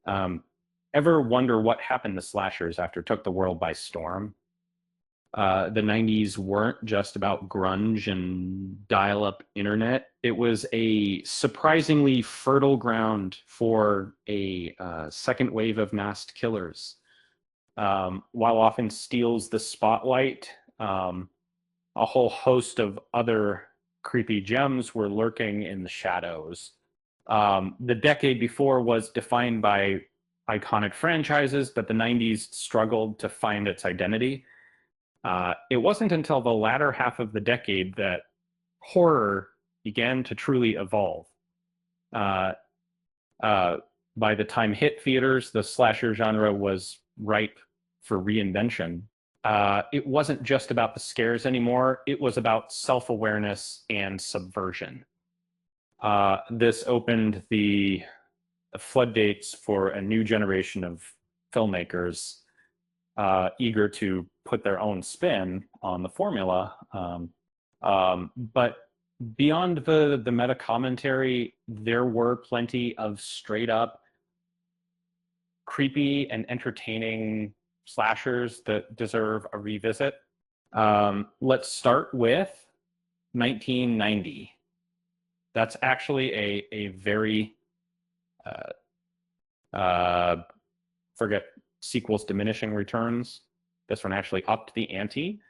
Um, Ever wonder what happened to slashers after it took the world by storm? The 90s weren't just about grunge and dial up internet. It was a surprisingly fertile ground for a second wave of masked killers. While often steals the spotlight, a whole host of other creepy gems were lurking in the shadows. The decade before was defined by iconic franchises, but the 90s struggled to find its identity. It wasn't until the latter half of the decade that horror began to truly evolve. Uh, uh, by the time hit theaters, the slasher genre was ripe for reinvention. It wasn't just about the scares anymore, it was about self awareness and subversion. This opened the floodgates for a new generation of filmmakers eager to put their own spin on the formula. But beyond the meta commentary, there were plenty of straight up creepy and entertaining slashers that deserve a revisit. Let's start with 1990. That's actually a very uh, forget sequels diminishing returns. This one actually upped the ante.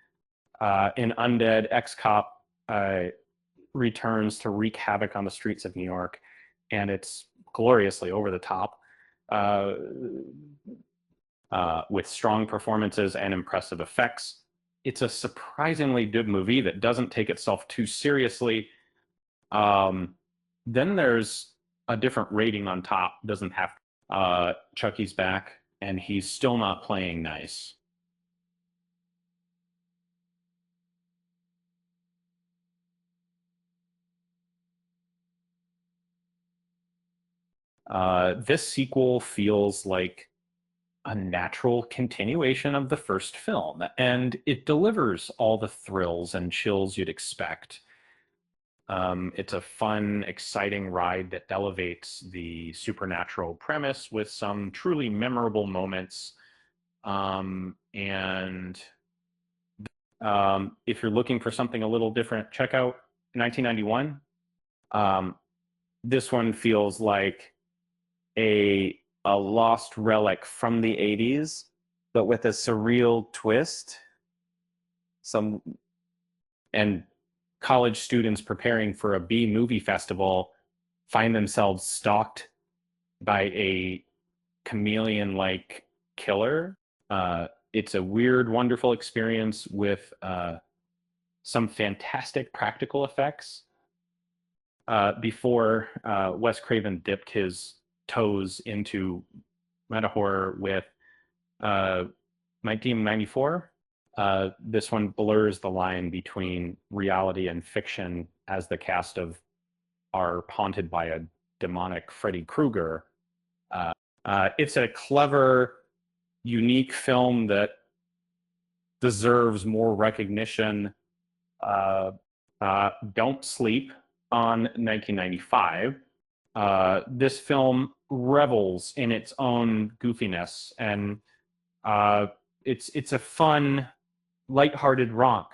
An undead ex-cop returns to wreak havoc on the streets of New York, and it's gloriously over the top, uh, with strong performances and impressive effects. It's a surprisingly good movie that doesn't take itself too seriously. Um, then there's a different rating on top. Doesn't have Chucky's back, and he's still not playing nice. This sequel feels like a natural continuation of the first film, and it delivers all the thrills and chills you'd expect. It's a fun, exciting ride that elevates the supernatural premise with some truly memorable moments. And if you're looking for something a little different, check out 1991. Um, this one feels like a lost relic from the 80s, but with a surreal twist. Some and college students preparing for a B movie festival find themselves stalked by a chameleon like killer. It's a weird, wonderful experience with some fantastic practical effects before Wes Craven dipped his toes into meta horror with 1994. This one blurs the line between reality and fiction as the cast of are haunted by a demonic Freddy Krueger. It's a clever, unique film that deserves more recognition. Uh, don't sleep on 1995. This film revels in its own goofiness, and uh, it's a fun, lighthearted romp.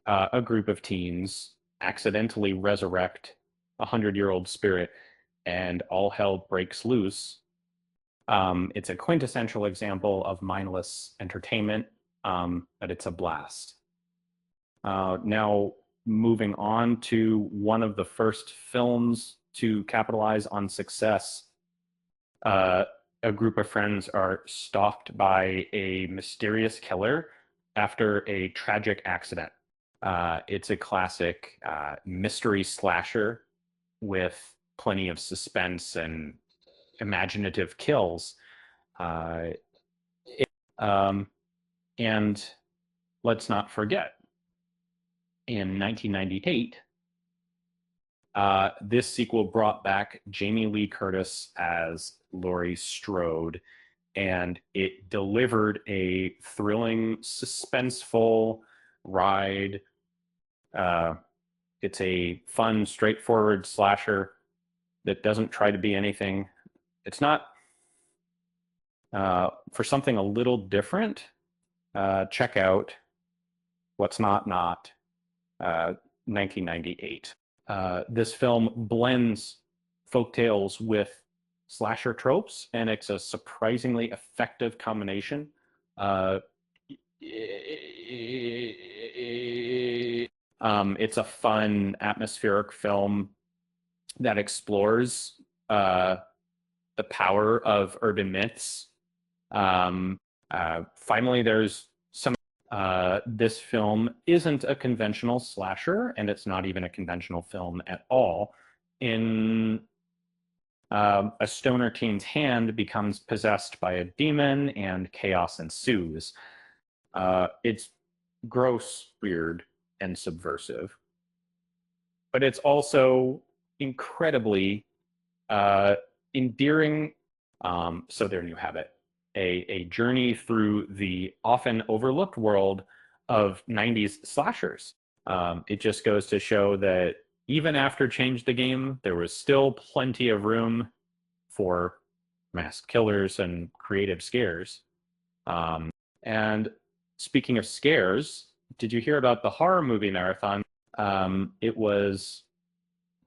A group of teens accidentally resurrect a 100-year-old spirit, and all hell breaks loose. It's a quintessential example of mindless entertainment, but it's a blast. Now, moving on to one of the first films to capitalize on success. Uh, a group of friends are stalked by a mysterious killer after a tragic accident. It's a classic mystery slasher with plenty of suspense and imaginative kills. Uh, um, and let's not forget, in 1998, this sequel brought back Jamie Lee Curtis as Laurie Strode, and it delivered a thrilling, suspenseful ride. Uh, it's a fun, straightforward slasher that doesn't try to be anything. It's not. For something a little different, check out What's Not Not, 1998. This film blends folktales with slasher tropes, and it's a surprisingly effective combination. Uh, it's a fun, atmospheric film that explores the power of urban myths. Finally, there's some. This film isn't a conventional slasher, and it's not even a conventional film at all. In a stoner teen's hand becomes possessed by a demon, and chaos ensues. It's gross, weird, and subversive, but it's also incredibly uh, endearing. So there you have it, a journey through the often overlooked world of 90s slashers. It just goes to show that even after Change the Game, there was still plenty of room for masked killers and creative scares. And speaking of scares, did you hear about the horror movie marathon? It was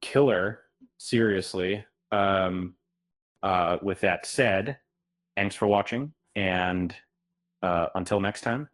killer, seriously. With that said, thanks for watching, and until next time.